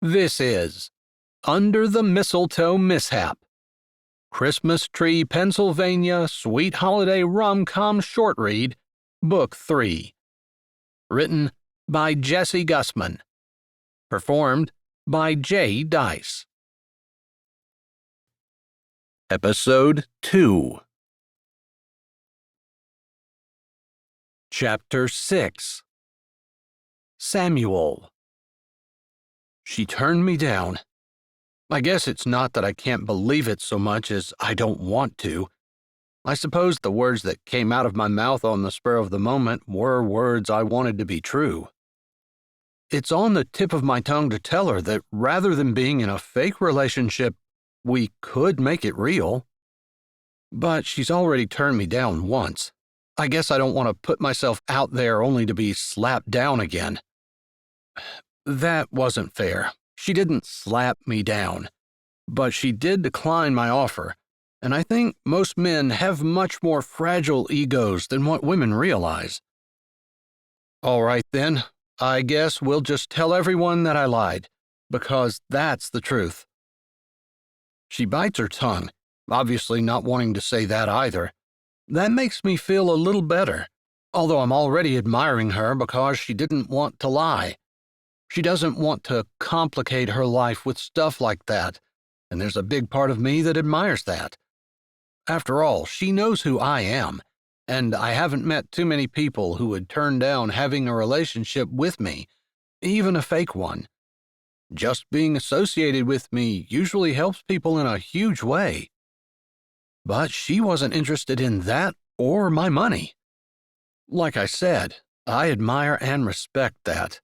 This is Under the Mistletoe Mishap, Christmas Tree, Pennsylvania Sweet Holiday Romcom Short Read, Book 3. Written by Jessie Gussman. Performed by Jay Dyess. Episode 2. Chapter 6. Samuel. She turned me down. I guess it's not that I can't believe it so much as I don't want to. I suppose the words that came out of my mouth on the spur of the moment were words I wanted to be true. It's on the tip of my tongue to tell her that rather than being in a fake relationship, we could make it real. But she's already turned me down once. I guess I don't want to put myself out there only to be slapped down again. That wasn't fair. She didn't slap me down, but she did decline my offer, and I think most men have much more fragile egos than what women realize. All right then, I guess we'll just tell everyone that I lied, because that's the truth. She bites her tongue, obviously not wanting to say that either. That makes me feel a little better, although I'm already admiring her because she didn't want to lie. She doesn't want to complicate her life with stuff like that, and there's a big part of me that admires that. After all, she knows who I am, and I haven't met too many people who would turn down having a relationship with me, even a fake one. Just being associated with me usually helps people in a huge way. But she wasn't interested in that or my money. Like I said, I admire and respect that.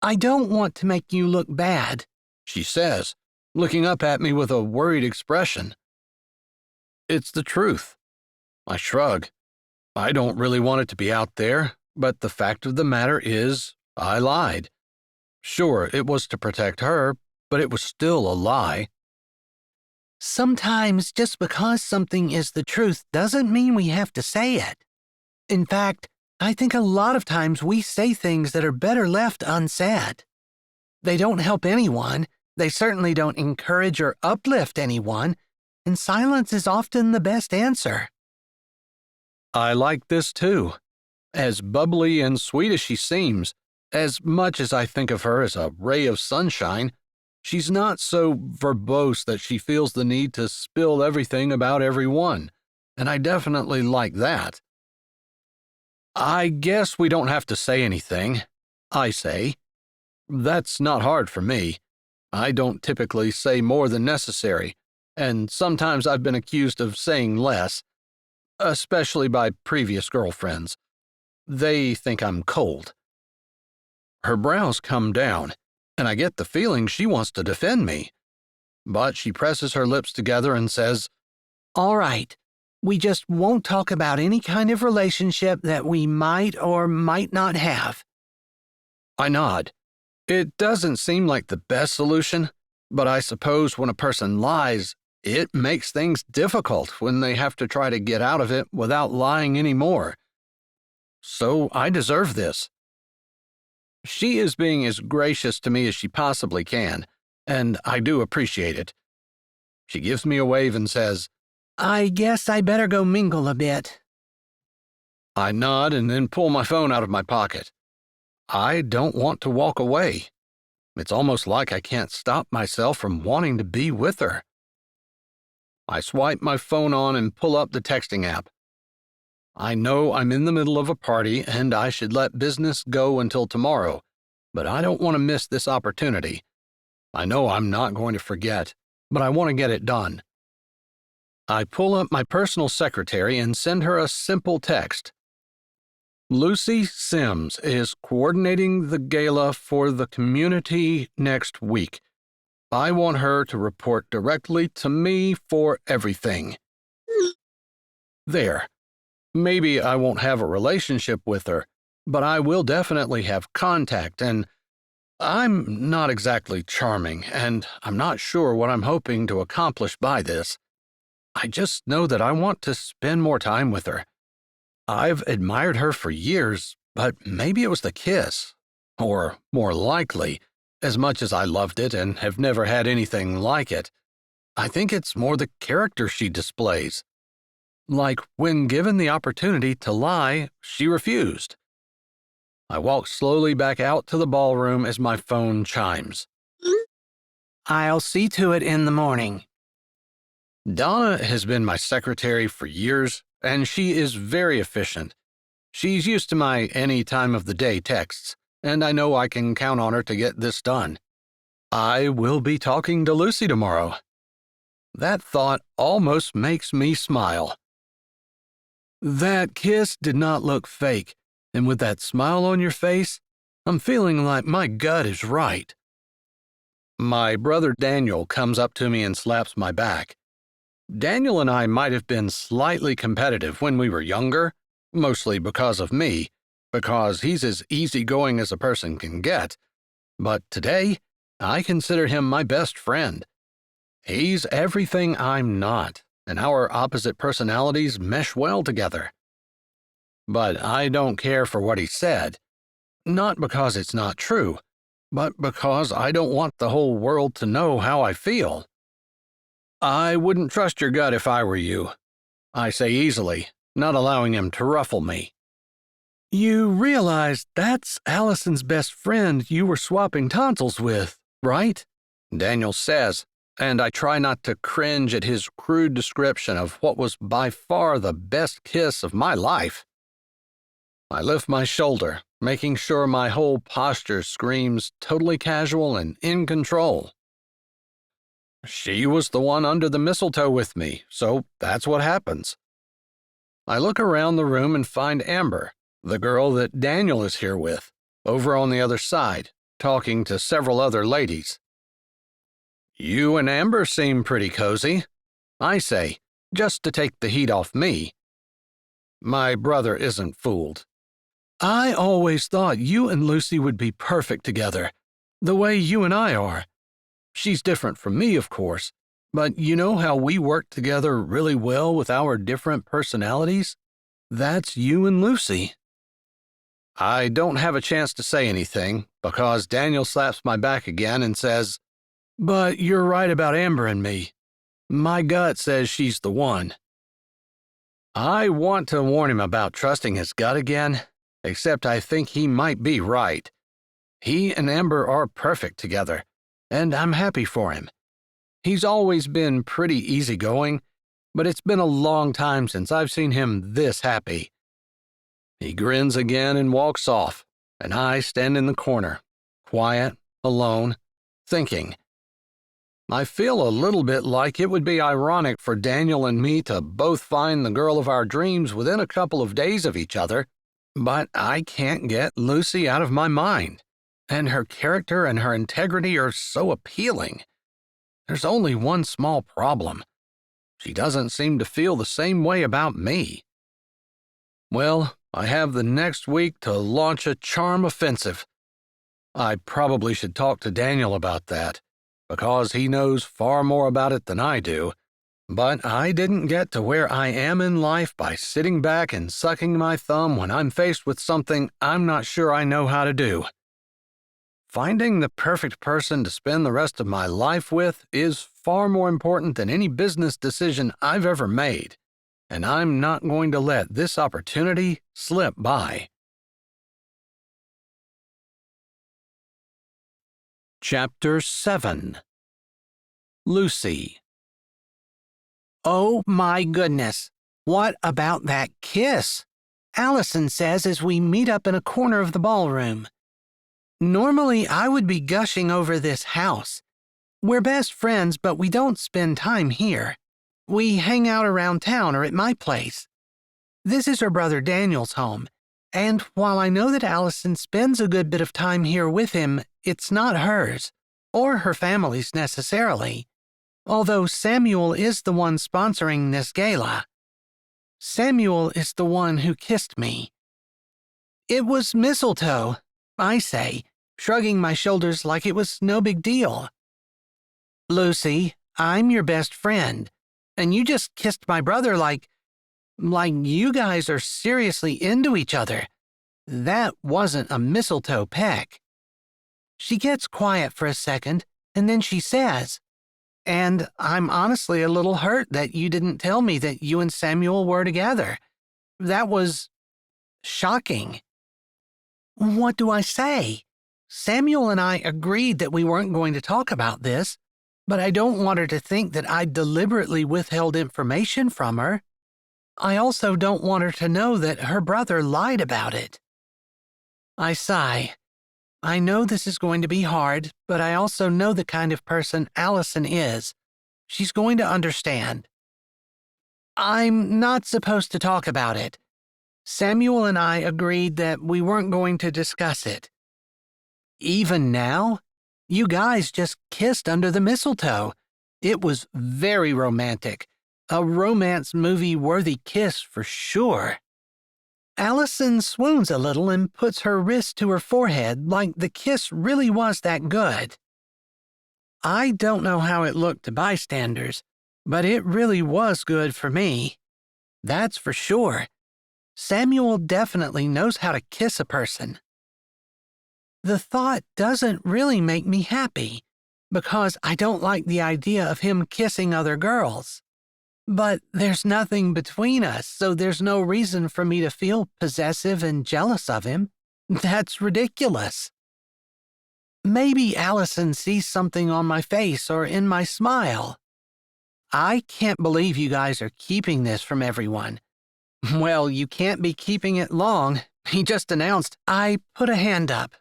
I don't want to make you look bad, she says, looking up at me with a worried expression. It's the truth. I shrug. I don't really want it to be out there, but the fact of the matter is, I lied. Sure, it was to protect her, but it was still a lie. Sometimes just because something is the truth doesn't mean we have to say it. In fact, I think a lot of times we say things that are better left unsaid. They don't help anyone, they certainly don't encourage or uplift anyone, and silence is often the best answer. I like this too. As bubbly and sweet as she seems, as much as I think of her as a ray of sunshine, she's not so verbose that she feels the need to spill everything about everyone, and I definitely like that. I guess we don't have to say anything, I say. That's not hard for me. I don't typically say more than necessary, and sometimes I've been accused of saying less, especially by previous girlfriends. They think I'm cold. Her brows come down, and I get the feeling she wants to defend me. But she presses her lips together and says, "All right. We just won't talk about any kind of relationship that we might or might not have." I nod. It doesn't seem like the best solution, but I suppose when a person lies, it makes things difficult when they have to try to get out of it without lying anymore. So I deserve this. She is being as gracious to me as she possibly can, and I do appreciate it. She gives me a wave and says, "I guess I better go mingle a bit." I nod and then pull my phone out of my pocket. I don't want to walk away. It's almost like I can't stop myself from wanting to be with her. I swipe my phone on and pull up the texting app. I know I'm in the middle of a party and I should let business go until tomorrow, but I don't want to miss this opportunity. I know I'm not going to forget, but I want to get it done. I pull up my personal secretary and send her a simple text. Lucy Sims is coordinating the gala for the community next week. I want her to report directly to me for everything. There. Maybe I won't have a relationship with her, but I will definitely have contact, and I'm not exactly charming, and I'm not sure what I'm hoping to accomplish by this. I just know that I want to spend more time with her. I've admired her for years, but maybe it was the kiss. Or, more likely, As much as I loved it and have never had anything like it, I think it's more the character she displays. Like when given the opportunity to lie, she refused. I walk slowly back out to the ballroom as my phone chimes. I'll see to it in the morning. Donna has been my secretary for years, and she is very efficient. She's used to my any time of the day texts, and I know I can count on her to get this done. I will be talking to Lucy tomorrow. That thought almost makes me smile. That kiss did not look fake, and with that smile on your face, I'm feeling like my gut is right. My brother Daniel comes up to me and slaps my back. Daniel and I might have been slightly competitive when we were younger, mostly because of me, because he's as easygoing as a person can get. But today, I consider him my best friend. He's everything I'm not, and our opposite personalities mesh well together. But I don't care for what he said, not because it's not true, but because I don't want the whole world to know how I feel. I wouldn't trust your gut if I were you, I say easily, not allowing him to ruffle me. You realize that's Allison's best friend you were swapping tonsils with, right? Daniel says, and I try not to cringe at his crude description of what was by far the best kiss of my life. I lift my shoulder, making sure my whole posture screams totally casual and in control. She was the one under the mistletoe with me, so that's what happens. I look around the room and find Amber, the girl that Daniel is here with, over on the other side, talking to several other ladies. You and Amber seem pretty cozy, I say, just to take the heat off me. My brother isn't fooled. I always thought you and Lucy would be perfect together, the way you and I are. She's different from me, of course, but you know how we work together really well with our different personalities? That's you and Lucy. I don't have a chance to say anything because Daniel slaps my back again and says, But you're right about Amber and me. My gut says she's the one. I want to warn him about trusting his gut again, except I think he might be right. He and Amber are perfect together, and I'm happy for him. He's always been pretty easygoing, but it's been a long time since I've seen him this happy. He grins again and walks off, and I stand in the corner, quiet, alone, thinking. I feel a little bit like it would be ironic for Daniel and me to both find the girl of our dreams within a couple of days of each other, but I can't get Lucy out of my mind, and her character and her integrity are so appealing. There's only one small problem. She doesn't seem to feel the same way about me. Well, I have the next week to launch a charm offensive. I probably should talk to Daniel about that, because he knows far more about it than I do, but I didn't get to where I am in life by sitting back and sucking my thumb when I'm faced with something I'm not sure I know how to do. Finding the perfect person to spend the rest of my life with is far more important than any business decision I've ever made, and I'm not going to let this opportunity slip by. Chapter 7. Lucy. Oh my goodness, what about that kiss? Allison says as we meet up in a corner of the ballroom. Normally, I would be gushing over this house. We're best friends, but we don't spend time here. We hang out around town or at my place. This is her brother Daniel's home, and while I know that Allison spends a good bit of time here with him, it's not hers, or her family's necessarily, although Samuel is the one sponsoring this gala. Samuel is the one who kissed me. It was mistletoe, I say, shrugging my shoulders like it was no big deal. Lucy, I'm your best friend, and you just kissed my brother like you guys are seriously into each other. That wasn't a mistletoe peck. She gets quiet for a second, and then she says, "And I'm honestly a little hurt that you didn't tell me that you and Samuel were together. That was shocking." What do I say? Samuel and I agreed that we weren't going to talk about this, but I don't want her to think that I deliberately withheld information from her. I also don't want her to know that her brother lied about it. I sigh. I know this is going to be hard, but I also know the kind of person Allison is. She's going to understand. I'm not supposed to talk about it. Samuel and I agreed that we weren't going to discuss it. Even now? You guys just kissed under the mistletoe. It was very romantic. A romance movie-worthy kiss for sure. Allison swoons a little and puts her wrist to her forehead like the kiss really was that good. I don't know how it looked to bystanders, but it really was good for me. That's for sure. Samuel definitely knows how to kiss a person. The thought doesn't really make me happy, because I don't like the idea of him kissing other girls. But there's nothing between us, so there's no reason for me to feel possessive and jealous of him. That's ridiculous. Maybe Allison sees something on my face or in my smile. I can't believe you guys are keeping this from everyone. Well, you can't be keeping it long. He just announced. I put a hand up.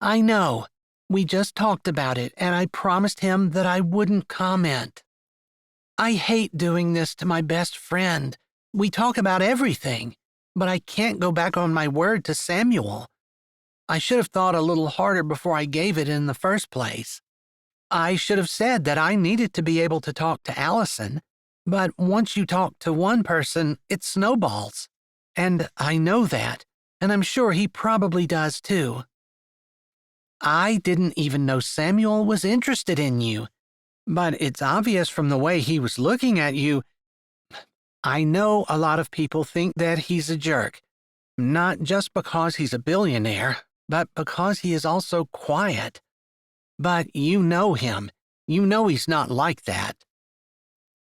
I know. We just talked about it, and I promised him that I wouldn't comment. I hate doing this to my best friend. We talk about everything, but I can't go back on my word to Samuel. I should have thought a little harder before I gave it in the first place. I should have said that I needed to be able to talk to Allison, but once you talk to one person, it snowballs. And I know that, and I'm sure he probably does too. I didn't even know Samuel was interested in you. But it's obvious from the way he was looking at you. I know a lot of people think that he's a jerk, not just because he's a billionaire, but because he is also quiet. But you know him. You know he's not like that.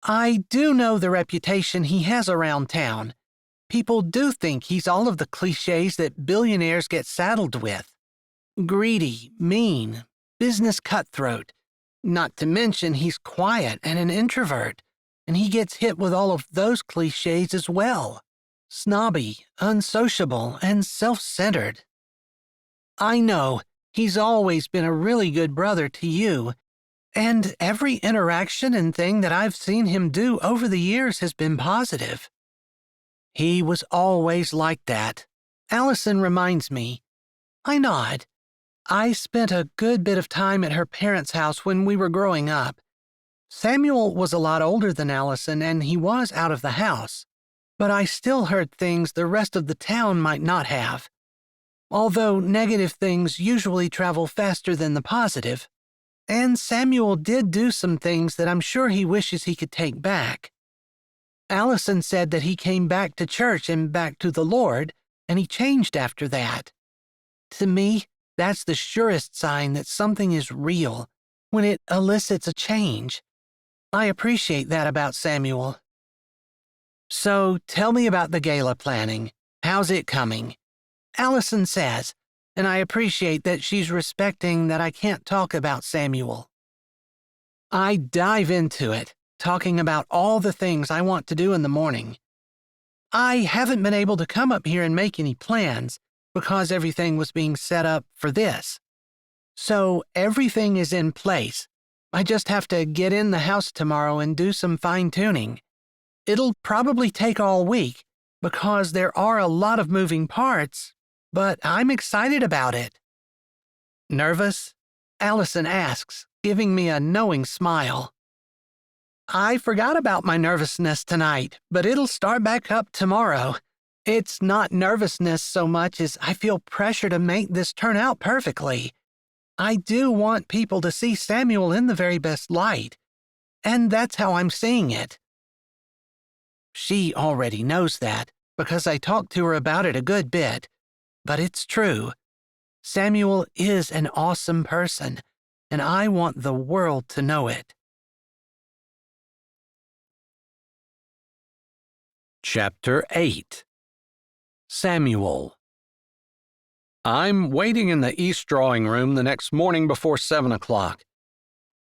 I do know the reputation he has around town. People do think he's all of the cliches that billionaires get saddled with. Greedy, mean, business cutthroat. Not to mention he's quiet and an introvert, and he gets hit with all of those cliches as well. Snobby, unsociable, and self-centered. I know he's always been a really good brother to you, and every interaction and thing that I've seen him do over the years has been positive. He was always like that. Allison reminds me. I nod. I spent a good bit of time at her parents' house when we were growing up. Samuel was a lot older than Allison, and he was out of the house, but I still heard things the rest of the town might not have. Although negative things usually travel faster than the positive, and Samuel did do some things that I'm sure he wishes he could take back. Allison said that he came back to church and back to the Lord, and he changed after that. To me, that's the surest sign that something is real, when it elicits a change. I appreciate that about Samuel. So tell me about the gala planning. How's it coming? Allison says, and I appreciate that she's respecting that I can't talk about Samuel. I dive into it, talking about all the things I want to do in the morning. I haven't been able to come up here and make any plans, because everything was being set up for this. So everything is in place. I just have to get in the house tomorrow and do some fine-tuning. It'll probably take all week, because there are a lot of moving parts, but I'm excited about it. Nervous? Allison asks, giving me a knowing smile. I forgot about my nervousness tonight, but it'll start back up tomorrow. It's not nervousness so much as I feel pressure to make this turn out perfectly. I do want people to see Samuel in the very best light, and that's how I'm seeing it. She already knows that, because I talked to her about it a good bit, but it's true. Samuel is an awesome person, and I want the world to know it. Chapter 8. Samuel. I'm waiting in the East drawing room the next morning before 7 o'clock.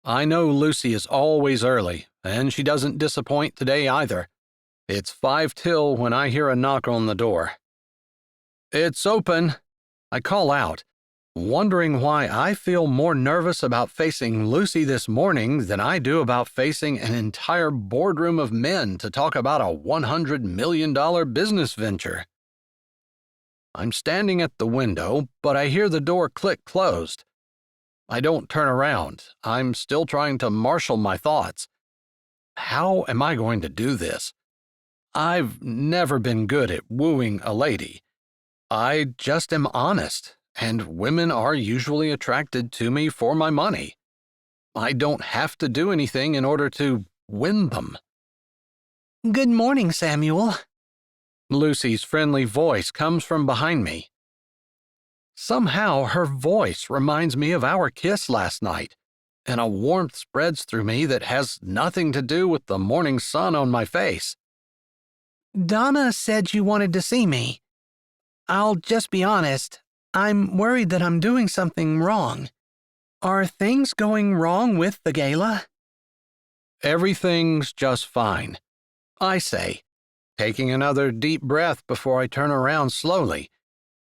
I know Lucy is always early, and she doesn't disappoint today either. It's 5 till when I hear a knock on the door. "It's open," I call out, wondering why I feel more nervous about facing Lucy this morning than I do about facing an entire boardroom of men to talk about a $100 million business venture. I'm standing at the window, but I hear the door click closed. I don't turn around. I'm still trying to marshal my thoughts. How am I going to do this? I've never been good at wooing a lady. I just am honest, and women are usually attracted to me for my money. I don't have to do anything in order to win them. "Good morning, Samuel." Lucy's friendly voice comes from behind me. Somehow her voice reminds me of our kiss last night, and a warmth spreads through me that has nothing to do with the morning sun on my face. "Donna said you wanted to see me. I'll just be honest, I'm worried that I'm doing something wrong. Are things going wrong with the gala?" "Everything's just fine," I say, taking another deep breath before I turn around slowly.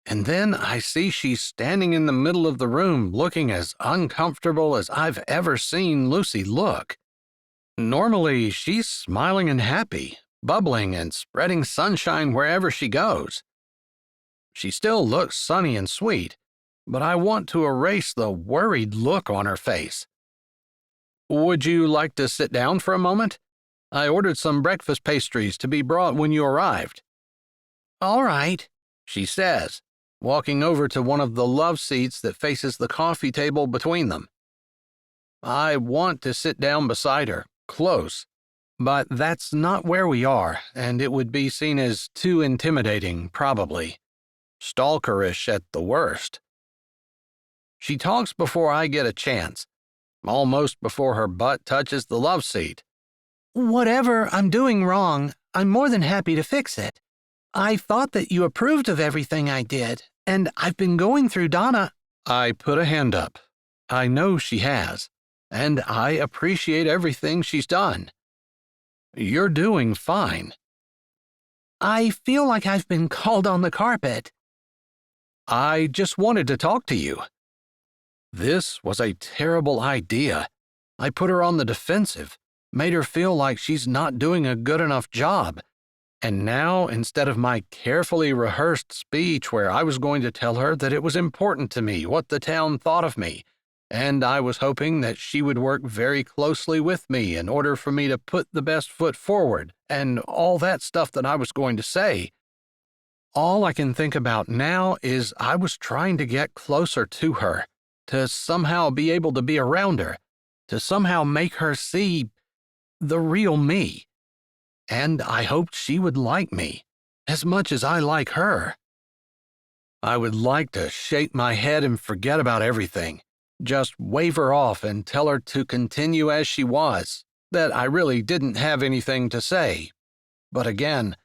And then I see she's standing in the middle of the room looking as uncomfortable as I've ever seen Lucy look. Normally, she's smiling and happy, bubbling and spreading sunshine wherever she goes. She still looks sunny and sweet, but I want to erase the worried look on her face. "Would you like to sit down for a moment? I ordered some breakfast pastries to be brought when you arrived." "All right," she says, walking over to one of the love seats that faces the coffee table between them. I want to sit down beside her, close, but that's not where we are, and it would be seen as too intimidating, probably. Stalkerish at the worst. She talks before I get a chance, almost before her butt touches the love seat. "Whatever I'm doing wrong, I'm more than happy to fix it. I thought that you approved of everything I did, and I've been going through Donna." I put a hand up. I know she has, and I appreciate everything she's done. "You're doing fine." "I feel like I've been called on the carpet." "I just wanted to talk to you." This was a terrible idea. I put her on the defensive, made her feel like she's not doing a good enough job. And now, instead of my carefully rehearsed speech where I was going to tell her that it was important to me what the town thought of me, and I was hoping that she would work very closely with me in order for me to put the best foot forward, and all that stuff that I was going to say, all I can think about now is I was trying to get closer to her, to somehow be able to be around her, to somehow make her see the real me. And I hoped she would like me, as much as I like her. I would like to shake my head and forget about everything, just wave her off and tell her to continue as she was, that I really didn't have anything to say. But again,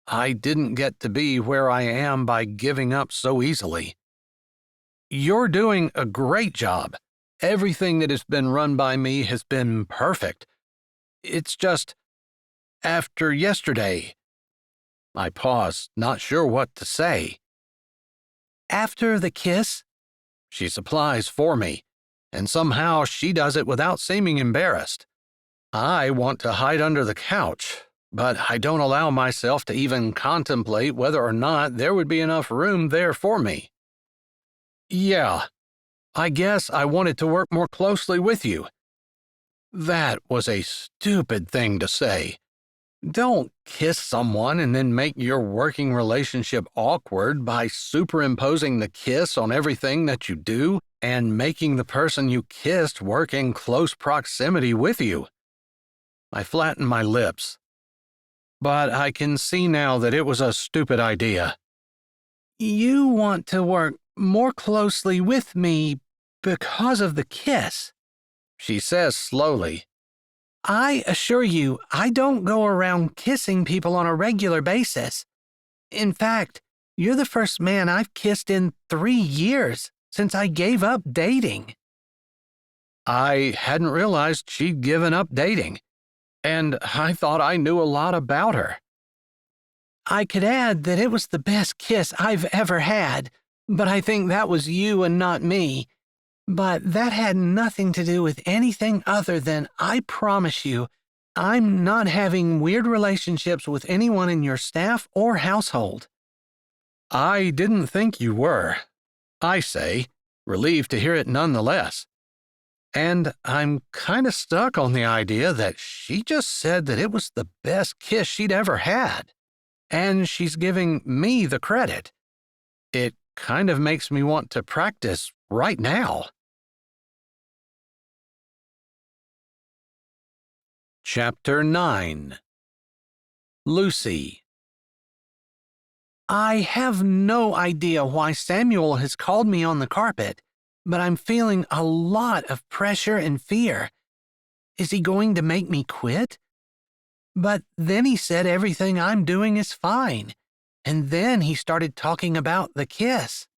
I didn't get to be where I am by giving up so easily. "You're doing a great job. Everything that has been run by me has been perfect. It's just, after yesterday." I pause, not sure what to say. "After the kiss?" She supplies for me, and somehow she does it without seeming embarrassed. I want to hide under the couch, but I don't allow myself to even contemplate whether or not there would be enough room there for me. "Yeah, I guess I wanted to work more closely with you." That was a stupid thing to say. Don't kiss someone and then make your working relationship awkward by superimposing the kiss on everything that you do and making the person you kissed work in close proximity with you. I flatten my lips. But I can see now that it was a stupid idea. "You want to work more closely with me because of the kiss," she says slowly. "I assure you, I don't go around kissing people on a regular basis. In fact, you're the first man I've kissed in 3 years since I gave up dating." I hadn't realized she'd given up dating, and I thought I knew a lot about her. "I could add that it was the best kiss I've ever had, but I think that was you and not me. But that had nothing to do with anything other than I promise you, I'm not having weird relationships with anyone in your staff or household." I didn't think you were, I say, relieved to hear it nonetheless. And I'm kind of stuck on the idea that she just said that it was the best kiss she'd ever had, and she's giving me the credit. It kind of makes me want to practice right now. Chapter 9. Lucy. I have no idea why Samuel has called me on the carpet, but I'm feeling a lot of pressure and fear. Is he going to make me quit? But then he said everything I'm doing is fine, and then he started talking about the kiss.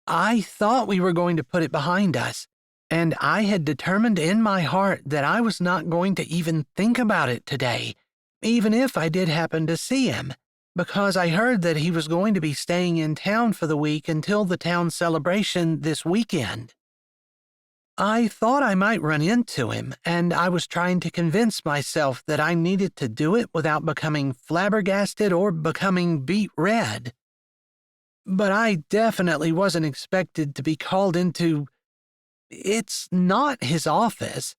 I thought we were going to put it behind us, and I had determined in my heart that I was not going to even think about it today, even if I did happen to see him, because I heard that he was going to be staying in town for the week until the town celebration this weekend. I thought I might run into him, and I was trying to convince myself that I needed to do it without becoming flabbergasted or becoming beet red. But I definitely wasn't expected to be called into... It's not his office.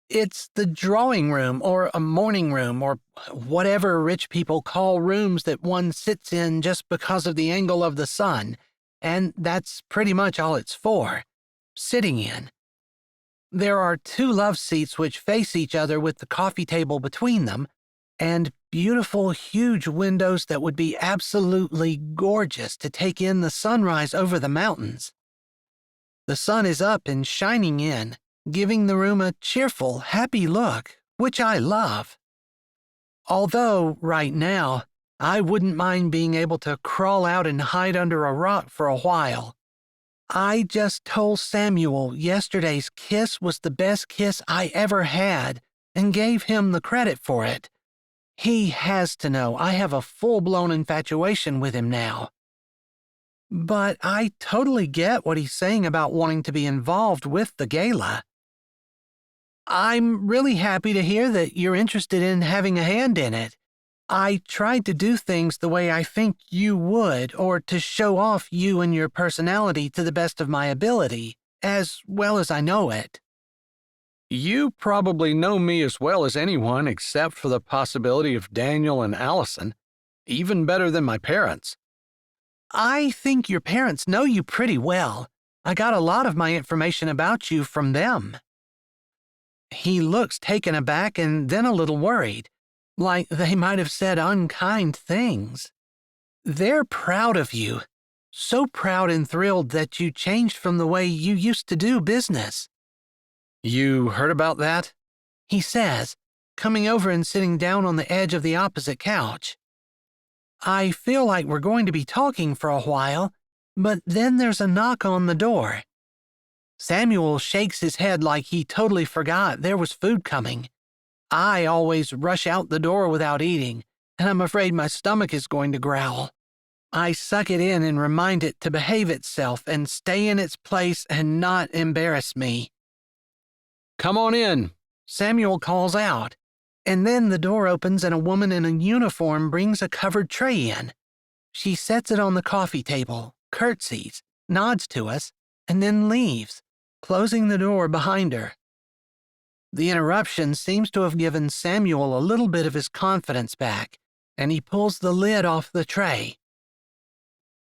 It's the drawing room or a morning room or whatever rich people call rooms that one sits in just because of the angle of the sun, and that's pretty much all it's for, sitting in. There are 2 love seats which face each other with the coffee table between them, and beautiful, huge windows that would be absolutely gorgeous to take in the sunrise over the mountains. The sun is up and shining in, giving the room a cheerful, happy look, which I love. Although, right now, I wouldn't mind being able to crawl out and hide under a rock for a while. I just told Samuel yesterday's kiss was the best kiss I ever had and gave him the credit for it. He has to know I have a full-blown infatuation with him now. But I totally get what he's saying about wanting to be involved with the gala. I'm really happy to hear that you're interested in having a hand in it. I tried to do things the way I think you would, or to show off you and your personality to the best of my ability, as well as I know it. You probably know me as well as anyone except for the possibility of Daniel and Allison, even better than my parents. I think your parents know you pretty well. I got a lot of my information about you from them. He looks taken aback and then a little worried, like they might have said unkind things. They're proud of you, so proud and thrilled that you changed from the way you used to do business. You heard about that? He says, coming over and sitting down on the edge of the opposite couch. I feel like we're going to be talking for a while, but then there's a knock on the door. Samuel shakes his head like he totally forgot there was food coming. I always rush out the door without eating, and I'm afraid my stomach is going to growl. I suck it in and remind it to behave itself and stay in its place and not embarrass me. Come on in, Samuel calls out. And then the door opens and a woman in a uniform brings a covered tray in. She sets it on the coffee table, curtsies, nods to us, and then leaves, closing the door behind her. The interruption seems to have given Samuel a little bit of his confidence back, and he pulls the lid off the tray.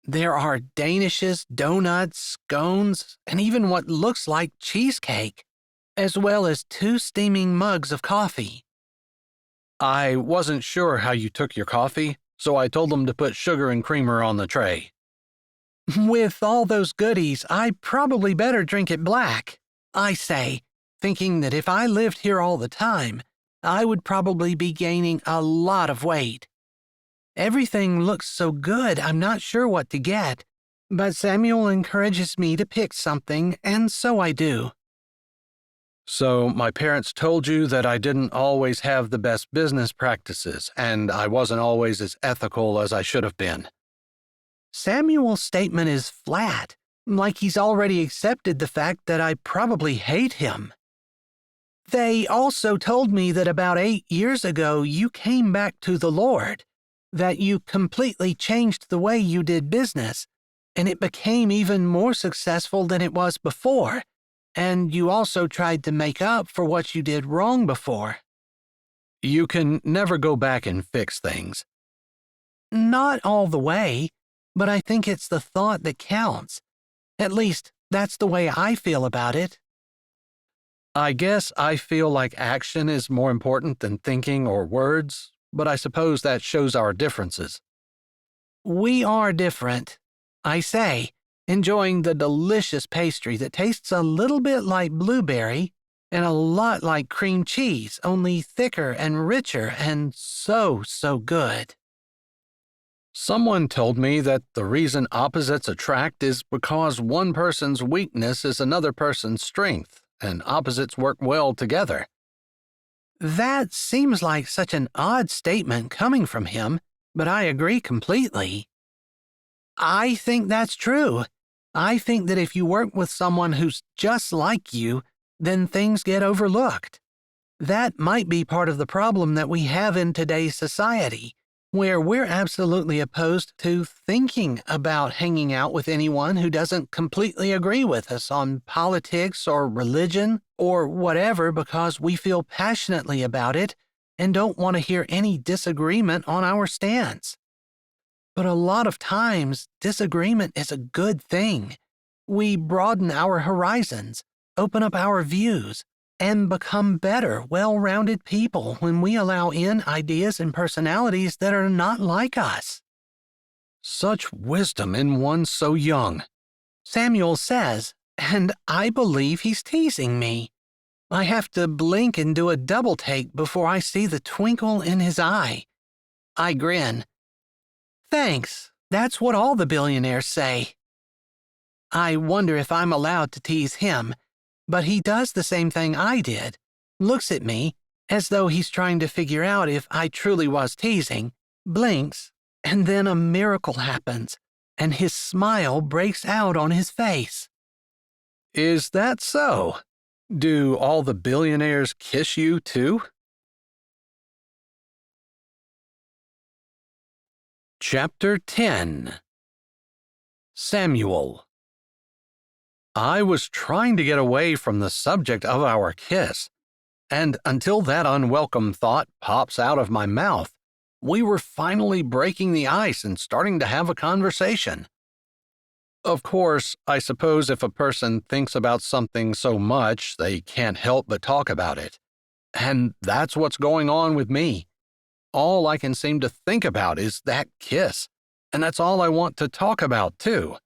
There are danishes, donuts, scones, and even what looks like cheesecake, as well as 2 steaming mugs of coffee. I wasn't sure how you took your coffee, so I told them to put sugar and creamer on the tray. With all those goodies, I probably better drink it black, I say, thinking that if I lived here all the time, I would probably be gaining a lot of weight. Everything looks so good, I'm not sure what to get, but Samuel encourages me to pick something, and so I do. So my parents told you that I didn't always have the best business practices, and I wasn't always as ethical as I should have been. Samuel's statement is flat, like he's already accepted the fact that I probably hate him. They also told me that about 8 years ago you came back to the Lord, that you completely changed the way you did business, and it became even more successful than it was before, and you also tried to make up for what you did wrong before. You can never go back and fix things. Not all the way, but I think it's the thought that counts. At least, that's the way I feel about it. I guess I feel like action is more important than thinking or words, but I suppose that shows our differences. We are different, I say, enjoying the delicious pastry that tastes a little bit like blueberry and a lot like cream cheese, only thicker and richer and so good. Someone told me that the reason opposites attract is because one person's weakness is another person's strength, and opposites work well together. That seems like such an odd statement coming from him, but I agree completely. I think that's true. I think that if you work with someone who's just like you, then things get overlooked. That might be part of the problem that we have in today's society, where we're absolutely opposed to thinking about hanging out with anyone who doesn't completely agree with us on politics or religion or whatever because we feel passionately about it and don't want to hear any disagreement on our stance. But a lot of times, disagreement is a good thing. We broaden our horizons, open up our views, and become better, well-rounded people when we allow in ideas and personalities that are not like us. Such wisdom in one so young, Samuel says, and I believe he's teasing me. I have to blink and do a double take before I see the twinkle in his eye. I grin. Thanks, that's what all the billionaires say. I wonder if I'm allowed to tease him, but he does the same thing I did, looks at me as though he's trying to figure out if I truly was teasing, blinks, and then a miracle happens, and his smile breaks out on his face. Is that so? Do all the billionaires kiss you too? Chapter 10. Samuel. I was trying to get away from the subject of our kiss, and until that unwelcome thought pops out of my mouth, we were finally breaking the ice and starting to have a conversation. Of course, I suppose if a person thinks about something so much, they can't help but talk about it. And that's what's going on with me. All I can seem to think about is that kiss, and that's all I want to talk about, too.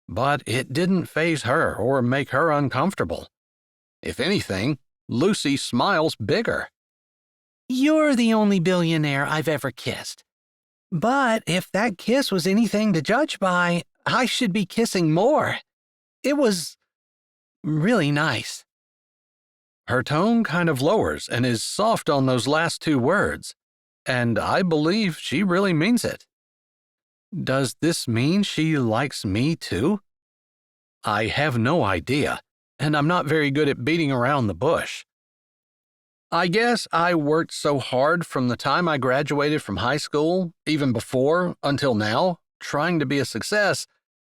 But it didn't faze her or make her uncomfortable. If anything, Lucy smiles bigger. You're the only billionaire I've ever kissed. But if that kiss was anything to judge by, I should be kissing more. It was really nice. Her tone kind of lowers and is soft on those last two words, and I believe she really means it. Does this mean she likes me too? I have no idea, and I'm not very good at beating around the bush. I guess I worked so hard from the time I graduated from high school, even before, until now, trying to be a success,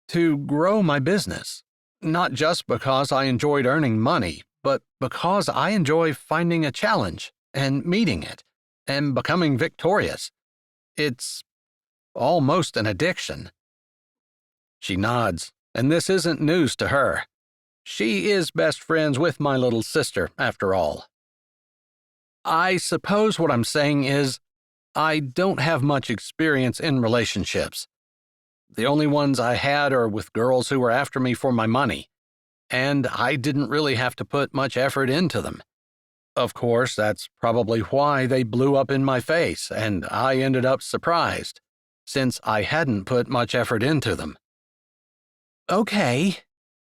to grow my business. Not just because I enjoyed earning money, but because I enjoy finding a challenge and meeting it and becoming victorious. It's almost an addiction. She nods, and this isn't news to her. She is best friends with my little sister, after all. I suppose what I'm saying is, I don't have much experience in relationships. The only ones I had are with girls who were after me for my money, and I didn't really have to put much effort into them. Of course, that's probably why they blew up in my face, and I ended up surprised, since I hadn't put much effort into them. Okay,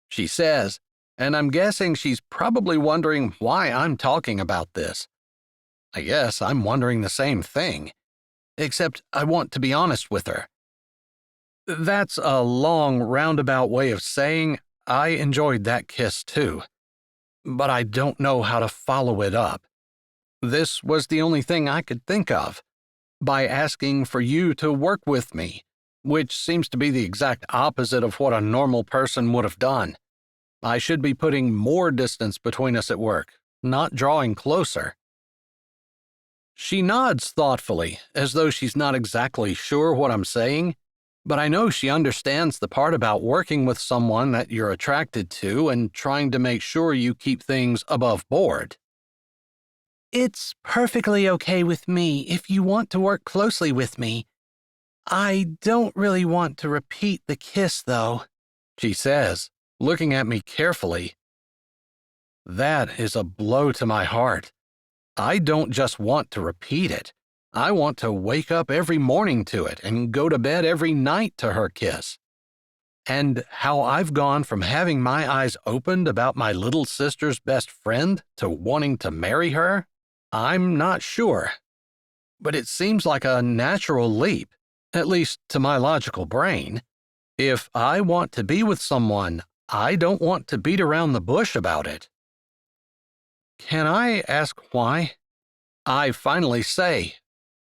She says, and I'm guessing she's probably wondering why I'm talking about this. I guess I'm wondering the same thing, except I want to be honest with her. That's a long, roundabout way of saying I enjoyed that kiss too, but I don't know how to follow it up. This was the only thing I could think of, by asking for you to work with me, which seems to be the exact opposite of what a normal person would have done. I should be putting more distance between us at work, not drawing closer. She nods thoughtfully, as though she's not exactly sure what I'm saying, but I know she understands the part about working with someone that you're attracted to and trying to make sure you keep things above board. it's perfectly okay with me if you want to work closely with me. I don't really want to repeat the kiss, though, She says, looking at me carefully. That is a blow to my heart. I don't just want to repeat it. I want to wake up every morning to it and go to bed every night to her kiss. And how I've gone from having my eyes opened about my little sister's best friend to wanting to marry her, I'm not sure. But it seems like a natural leap, at least to my logical brain. If I want to be with someone, I don't want to beat around the bush about it. Can I ask why? I finally say,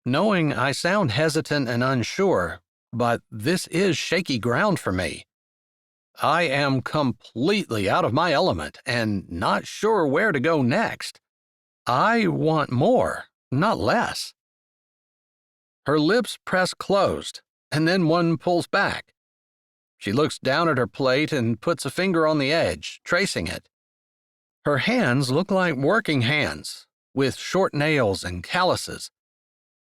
knowing I sound hesitant and unsure, but this is shaky ground for me. I am completely out of my element and not sure where to go next. I want more, not less. Her lips press closed, and then one pulls back. She looks down at her plate and puts a finger on the edge, tracing it. Her hands look like working hands, with short nails and calluses.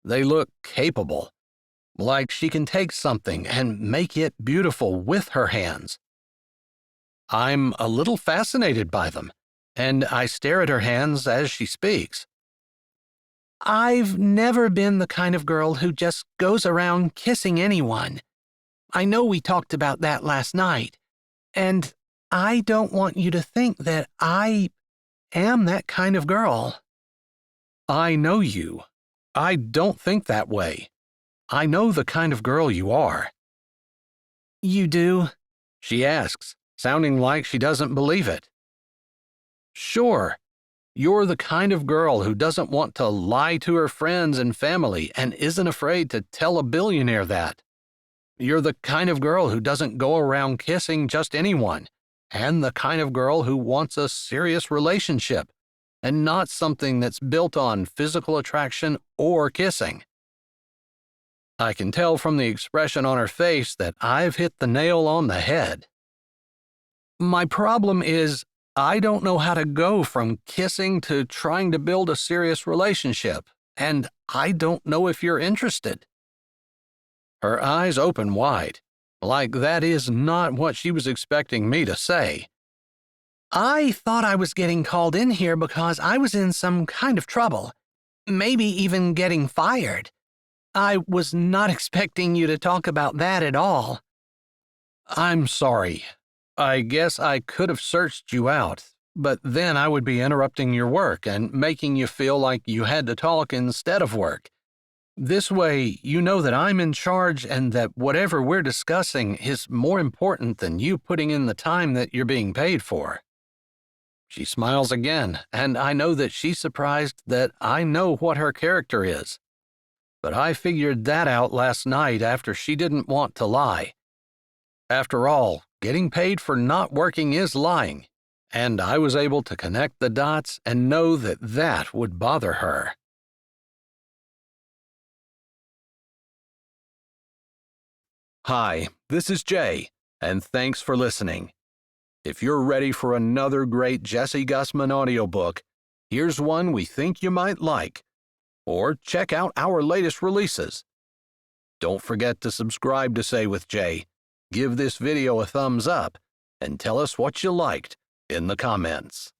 They look capable, like she can take something and make it beautiful with her hands. I'm a little fascinated by them, and I stare at her hands as she speaks. I've never been the kind of girl who just goes around kissing anyone. I know we talked about that last night, and I don't want you to think that I am that kind of girl. I know you. I don't think that way. I know the kind of girl you are. You do? She asks, sounding like she doesn't believe it. Sure. You're the kind of girl who doesn't want to lie to her friends and family and isn't afraid to tell a billionaire that. You're the kind of girl who doesn't go around kissing just anyone, and the kind of girl who wants a serious relationship, and not something that's built on physical attraction or kissing. I can tell from the expression on her face that I've hit the nail on the head. My problem is, I don't know how to go from kissing to trying to build a serious relationship, and I don't know if you're interested. Her eyes open wide, like that is not what she was expecting me to say. I thought I was getting called in here because I was in some kind of trouble, maybe even getting fired. I was not expecting you to talk about that at all. I'm sorry. I guess I could have searched you out, but then I would be interrupting your work and making you feel like you had to talk instead of work. This way, you know that I'm in charge and that whatever we're discussing is more important than you putting in the time that you're being paid for. She smiles again, and I know that she's surprised that I know what her character is. But I figured that out last night after she didn't want to lie. After all, getting paid for not working is lying, and I was able to connect the dots and know that that would bother her. Hi, this is Jay, and thanks for listening. If you're ready for another great Jessie Gussman audiobook, here's one we think you might like. Or check out our latest releases. Don't forget to subscribe to Say with Jay give this video a thumbs up and tell us what you liked in the comments.